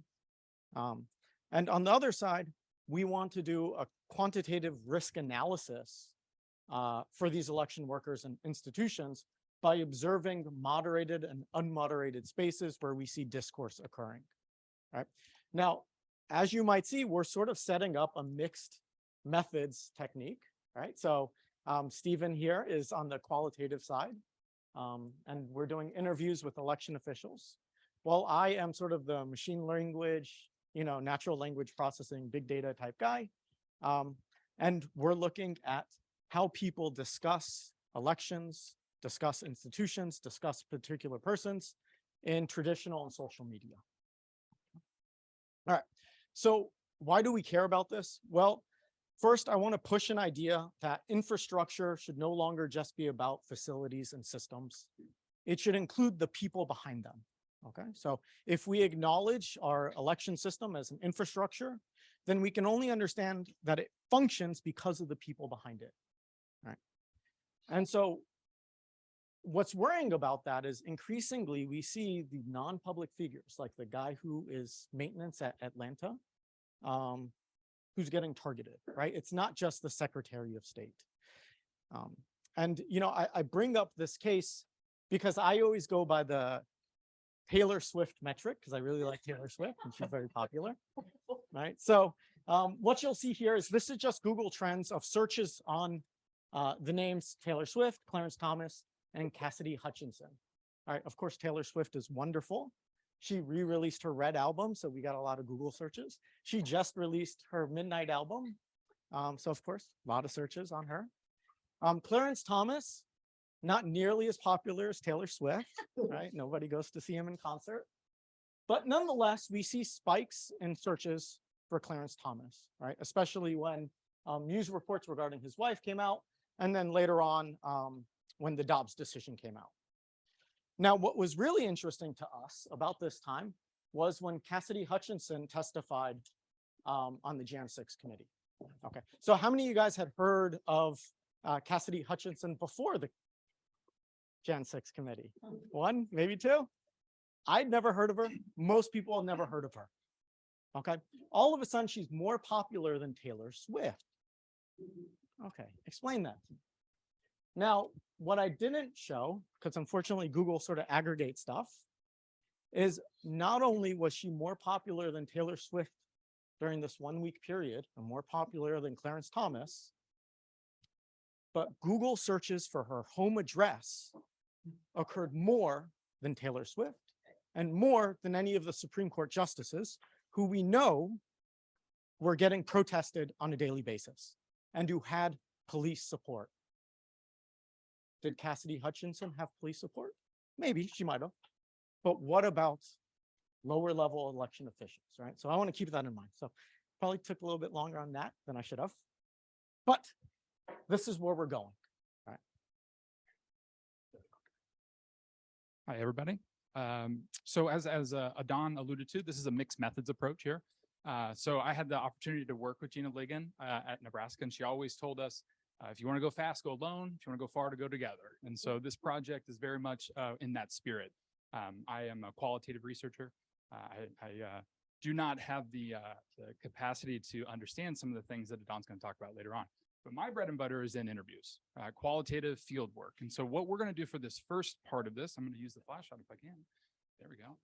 And on the other side, we want to do a quantitative risk analysis for these election workers and institutions by observing moderated and unmoderated spaces where we see discourse occurring. All right. Now, as you might see, we're sort of setting up a mixed methods technique. Right. So Stephen here is on the qualitative side. And we're doing interviews with election officials. While I am sort of the machine language, natural language processing, big data type guy. And we're looking at how people discuss elections, discuss institutions, discuss particular persons in traditional and social media. All right, so why do we care about this? Well, first, I want to push an idea that infrastructure should no longer just be about facilities and systems. It should include the people behind them. Okay, so if we acknowledge our election system as an infrastructure, then we can only understand that it functions because of the people behind it. Right. And so what's worrying about that is increasingly we see the non-public figures like the guy who is maintenance at Atlanta, who's getting targeted, right? It's not just the Secretary of State. And, I bring up this case because I always go by the Taylor Swift metric because I really like Taylor Swift and she's very popular, right? So what you'll see here is this is just Google Trends of searches on the names Taylor Swift, Clarence Thomas, and Cassidy Hutchinson. All right, of course, Taylor Swift is wonderful. She re-released her Red album, so we got a lot of Google searches. She just released her Midnight album. So of course, a lot of searches on her. Clarence Thomas, Not nearly as popular as Taylor Swift, right? Nobody goes to see him in concert. But nonetheless, we see spikes in searches for Clarence Thomas, right? Especially when news reports regarding his wife came out, and then later on when the Dobbs decision came out. Now, what was really interesting to us about this time was when Cassidy Hutchinson testified on the Jan 6 committee. Okay, so how many of you guys had heard of Cassidy Hutchinson before the Jan 6 committee? One, maybe two. I'd never heard of her. Most people have never heard of her. Okay, all of a sudden she's more popular than Taylor Swift. Okay, explain that. Now, what I didn't show, because unfortunately Google sort of aggregates stuff, is not only was she more popular than Taylor Swift during this 1 week period, and more popular than Clarence Thomas, but Google searches for her home address occurred more than Taylor Swift and more than any of the Supreme Court justices who we know were getting protested on a daily basis and who had police support. Did Cassidy Hutchinson have police support? Maybe she might have. But what about lower level election officials, right? So I want to keep that in mind. So probably took a little bit longer on that than I should have. But this is where we're going. All right. Hi, everybody. So as Adon alluded to, this is a mixed methods approach here. So I had the opportunity to work with Gina Ligon at Nebraska, and she always told us, if you want to go fast, go alone. If you want to go far, to go together. And so this project is very much in that spirit. I am a qualitative researcher. I do not have the capacity to understand some of the things that Adon's going to talk about later on. But my bread and butter is in interviews, qualitative field work. And so what we're going to do for this first part of this, I'm going to use the flashlight if I can. There we go.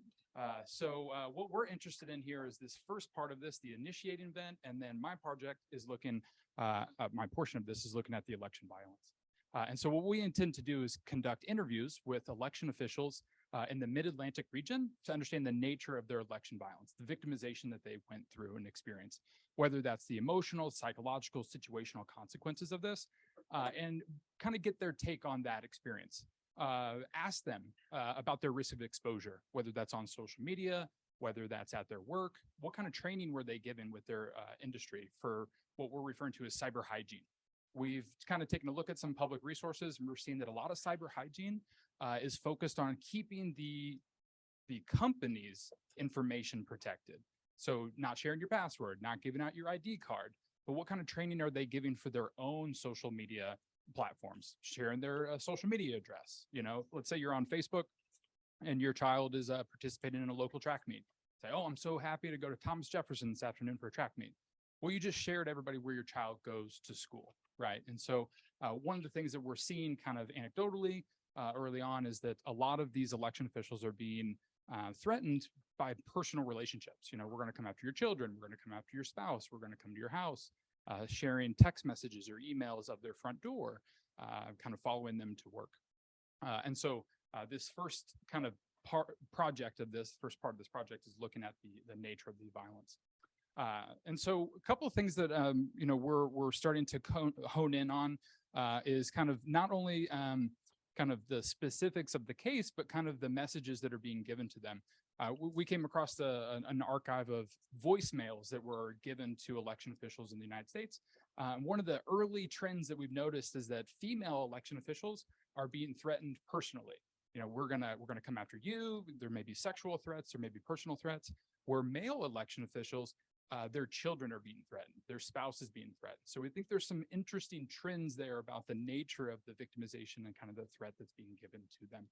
So what we're interested in here is this first part of this, the initiating event, and then my project is looking, my portion of this is looking at the election violence. And so what we intend to do is conduct interviews with election officials in the Mid-Atlantic region to understand the nature of their election violence, the victimization that they went through and experienced, whether that's the emotional, psychological, situational consequences of this, and kind of get their take on that experience. Ask them about their risk of exposure, whether that's on social media, whether that's at their work, what kind of training were they given with their industry for what we're referring to as cyber hygiene. We've kind of taken a look at some public resources, and we're seeing that a lot of cyber hygiene is focused on keeping the company's information protected. So not sharing your password, not giving out your ID card, but what kind of training are they giving for their own social media platforms, sharing their social media address? You know, let's say you're on Facebook and your child is participating in a local track meet. Say, oh, I'm so happy to go to Thomas Jefferson this afternoon for a track meet. Well, you just shared everybody where your child goes to school, right? And so one of the things that we're seeing kind of anecdotally early on is that a lot of these election officials are being threatened by personal relationships. You know, we're going to come after your children, we're going to come after your spouse, we're going to come to your house, sharing text messages or emails of their front door, kind of following them to work. And so this first kind of project of this, first part of this project is looking at the nature of the violence. And so a couple of things that, you know, we're starting to hone in on is kind of not only kind of the specifics of the case, but kind of the messages that are being given to them. We came across an archive of voicemails that were given to election officials in the United States. One of the early trends that we've noticed is that female election officials are being threatened personally. You know, we're gonna come after you. There may be sexual threats, there may be personal threats. Where male election officials, their children are being threatened, their spouse is being threatened. So we think there's some interesting trends there about the nature of the victimization and kind of the threat that's being given to them.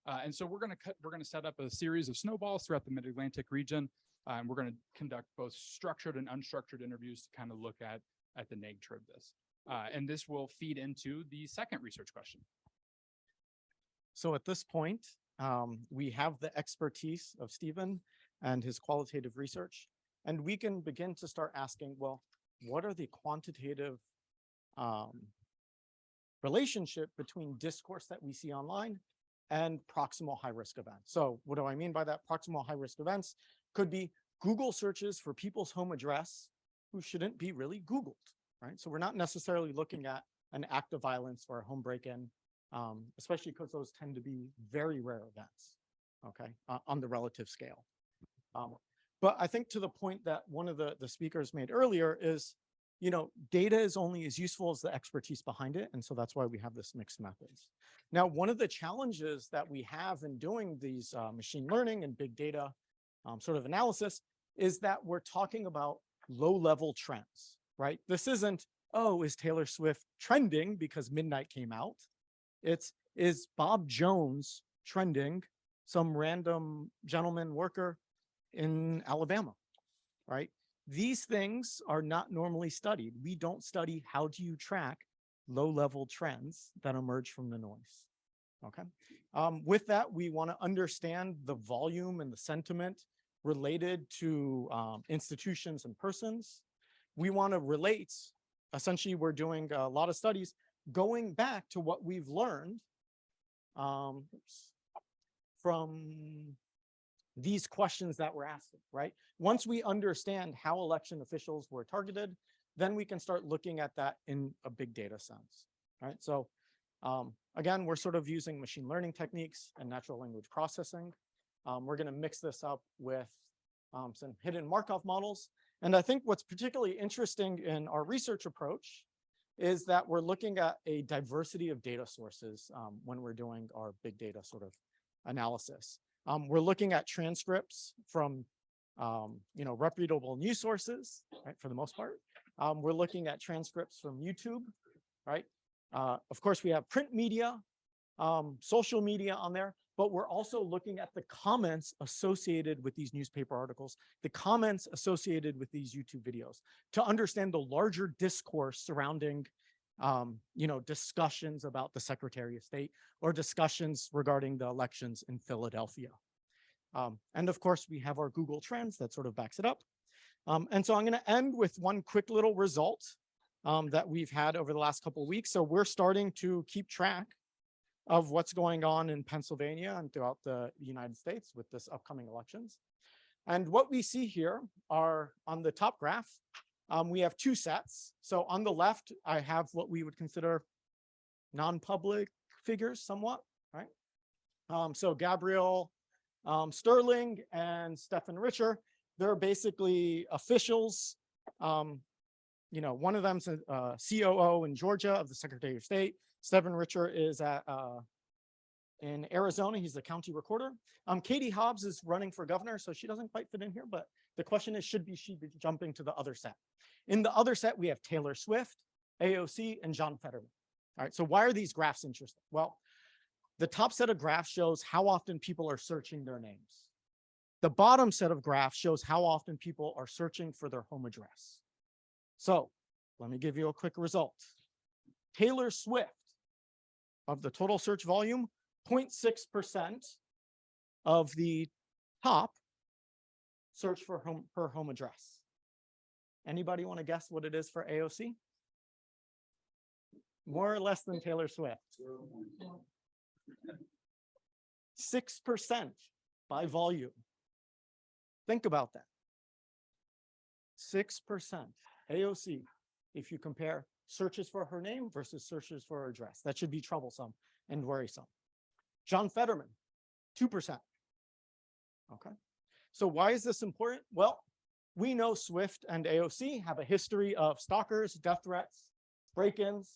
And so we're going to set up a series of snowballs throughout the Mid-Atlantic region, and we're going to conduct both structured and unstructured interviews to kind of look at the nature of this. And this will feed into the second research question. So at this point, we have the expertise of Stephen and his qualitative research, and we can begin to start asking, well, what are the quantitative relationship between discourse that we see online and proximal high-risk events? So what do I mean by that? Proximal high-risk events could be Google searches for people's home address who shouldn't be really Googled, right? So we're not necessarily looking at an act of violence or a home break-in especially because those tend to be very rare events, okay, on the relative scale. But I think to the point that one of the speakers made earlier is, you know, data is only as useful as the expertise behind it. And so that's why we have this mixed methods. Now, one of the challenges that we have in doing these machine learning and big data sort of analysis is that we're talking about low-level trends, right? This isn't, oh, is Taylor Swift trending because Midnight came out? It's, is Bob Jones trending, some random gentleman worker in Alabama, right? These things are not normally studied. We don't study how do you track low-level trends that emerge from the noise, okay? With that, we want to understand the volume and the sentiment related to institutions and persons. We want to relate, essentially we're doing a lot of studies going back to what we've learned from these questions that we're asking, right? Once we understand how election officials were targeted, then we can start looking at that in a big data sense, right? So again, we're sort of using machine learning techniques and natural language processing. We're going to mix this up with some hidden Markov models. And I think what's particularly interesting in our research approach is that we're looking at a diversity of data sources when we're doing our big data sort of analysis. We're looking at transcripts from you know, reputable news sources, right, for the most part. We're looking at transcripts from YouTube, right? Of course, we have print media, social media on there, but we're also looking at the comments associated with these newspaper articles, the comments associated with these YouTube videos, to understand the larger discourse surrounding you know, discussions about the Secretary of State or discussions regarding the elections in Philadelphia. And of course, we have our Google Trends that sort of backs it up. And so I'm going to end with one quick little result that we've had over the last couple of weeks. So we're starting to keep track of what's going on in Pennsylvania and throughout the United States with this upcoming elections. And what we see here are on the top graph, we have two sets. So on the left, I have what we would consider non-public figures somewhat, right? So Gabrielle Sterling and Stephen Richer, they're basically officials. You know, one of them's a COO in Georgia of the Secretary of State. Stephen Richer is in Arizona. He's the county recorder. Katie Hobbs is running for governor, so she doesn't quite fit in here, but the question is, should she be jumping to the other set? In the other set, we have Taylor Swift, AOC, and John Fetterman. All right, so why are these graphs interesting? Well, the top set of graphs shows how often people are searching their names. The bottom set of graphs shows how often people are searching for their home address. So let me give you a quick result. Taylor Swift, of the total search volume, 0.6% of the top search for her home address. Anybody want to guess what it is for AOC? More or less than Taylor Swift. 6% by volume. Think about that. 6% AOC, if you compare searches for her name versus searches for her address. That should be troublesome and worrisome. John Fetterman, 2%. Okay. So why is this important? Well, we know Swift and AOC have a history of stalkers, death threats, break-ins.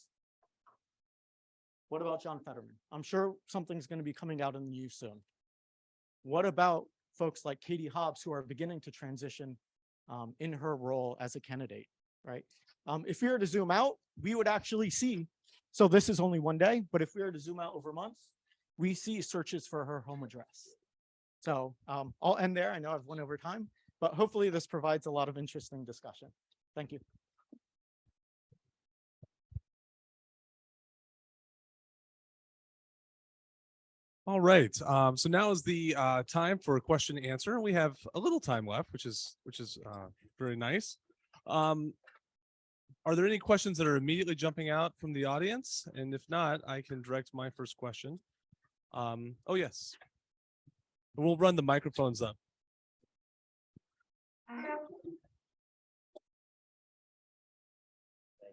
What about John Fetterman? I'm sure something's going to be coming out in the news soon. What about folks like Katie Hobbs, who are beginning to transition in her role as a candidate, right? If we were to zoom out, we would actually see, so this is only one day, but if we were to zoom out over months, we see searches for her home address. So I'll end there. I know I've went over time, but hopefully this provides a lot of interesting discussion. Thank you. All right. So now is the time for question and answer. We have a little time left, which is very nice. Are there any questions that are immediately jumping out from the audience? And if not, I can direct my first question. Oh, yes. We'll run the microphones up. Thank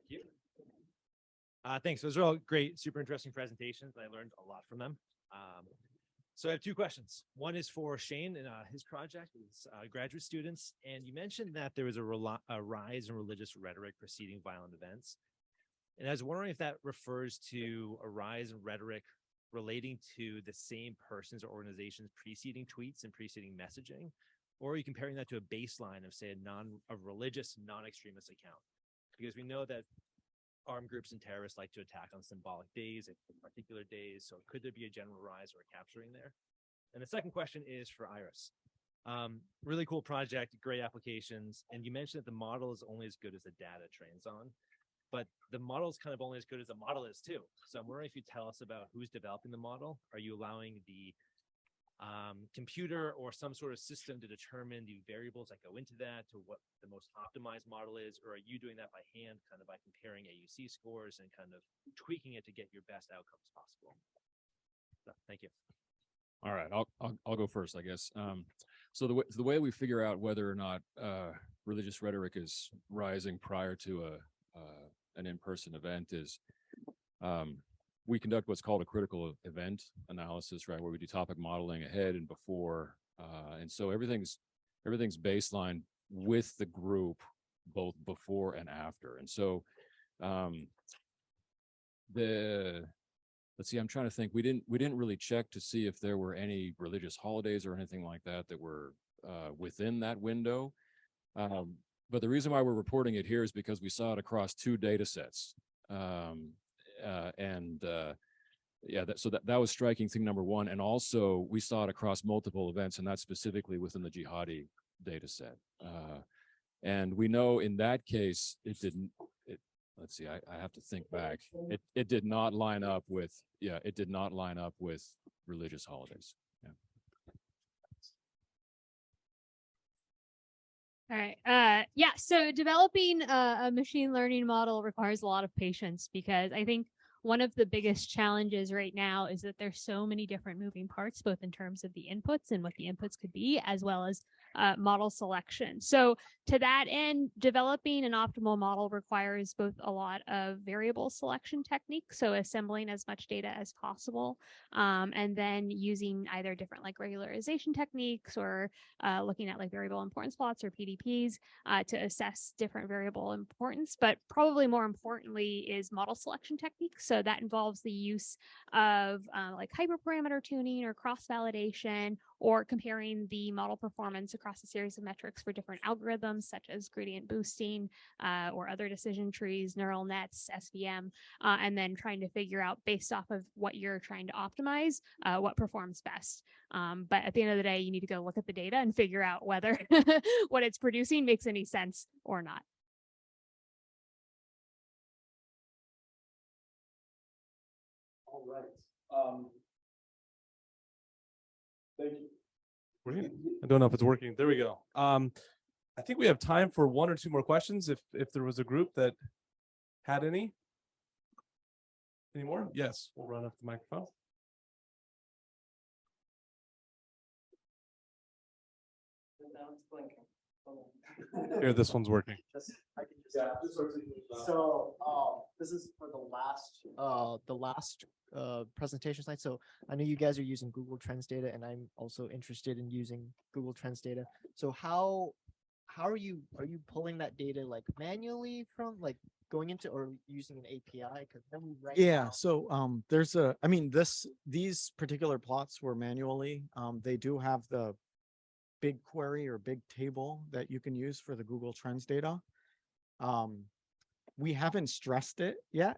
you. Thanks. Those are all great, super interesting presentations. I learned a lot from them. So I have two questions. One is for Shane and his project is graduate students. And you mentioned that there was a rise in religious rhetoric preceding violent events. And I was wondering if that refers to a rise in rhetoric relating to the same persons or organizations preceding tweets and preceding messaging, or are you comparing that to a baseline of, say, a religious non-extremist account? Because we know that armed groups and terrorists like to attack on symbolic days and particular days. So could there be a general rise or a capturing there? And the second question is for Iris. Really cool project, great applications. And you mentioned that the model is only as good as the data it trains on, but the model is kind of only as good as the model is too. So I'm wondering if you tell us about who's developing the model. Are you allowing the computer or some sort of system to determine the variables that go into that, to what the most optimized model is, or are you doing that by hand, kind of by comparing AUC scores and kind of tweaking it to get your best outcomes possible? So, thank you. All right, I'll go first, I guess. So the way we figure out whether or not religious rhetoric is rising prior to an in-person event is we conduct what's called a critical event analysis, right, where we do topic modeling ahead and before, and so everything's baseline with the group both before and after. And so let's see, I'm trying to think. We didn't really check to see if there were any religious holidays or anything like that that were within that window. But the reason why we're reporting it here is because we saw it across two data sets. So that was striking thing number one. And also we saw it across multiple events, and that's specifically within the jihadi data set. And we know in that case, let's see, I have to think back. It did not line up with, it did not line up with religious holidays. Yeah. All right. Yeah. So developing a machine learning model requires a lot of patience, because I think one of the biggest challenges right now is that there's so many different moving parts, both in terms of the inputs and what the inputs could be, as well as model selection. So to that end, developing an optimal model requires both a lot of variable selection techniques, so assembling as much data as possible, and then using either different like regularization techniques or looking at like variable importance plots or PDPs to assess different variable importance. But probably more importantly is model selection techniques. So that involves the use of like hyperparameter tuning or cross-validation, or comparing the model performance across a series of metrics for different algorithms, such as gradient boosting or other decision trees, neural nets, SVM, and then trying to figure out, based off of what you're trying to optimize, what performs best. But at the end of the day, you need to go look at the data and figure out whether what it's producing makes any sense or not. All right. Thank you. I don't know if it's working. There we go. I think we have time for one or two more questions. If there was a group that had any more, yes, we'll run up the microphone. Here, this one's working. So this is for the last presentation slide. So I know you guys are using Google Trends data, and I'm also interested in using Google Trends data. So how are you pulling that data like manually from like going into, or using an API? Because yeah, so there's these particular plots were manually. They do have the big query or big table that you can use for the Google Trends data. We haven't stressed it yet.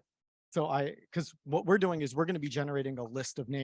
So because what we're doing is we're going to be generating a list of names